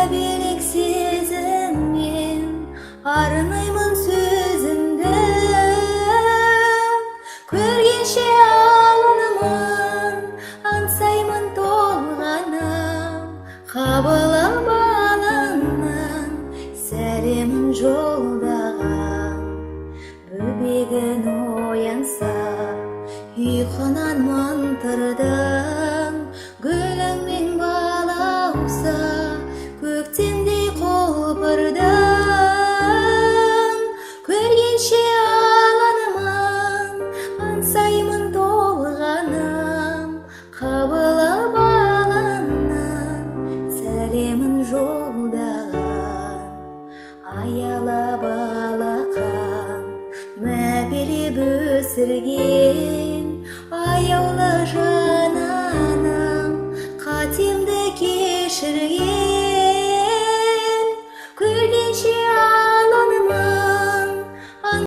мәбелек сезіммен арнаймын сөзімді, көргенше алынымын, аңсаймын толғанам, қабылым балыңнан сәлемін жолдаған. Бөбегін оянса, ұйқынан мантырдың, гүліңмен балауса, көктемдей құлпырдың. Көргенше аланымын, аңсаймын толғанам, қабылы балыңнан сәлемін жолдаған. Аялап алақан мәпелеп өсірген, аяулы жананам қатемді кешірген.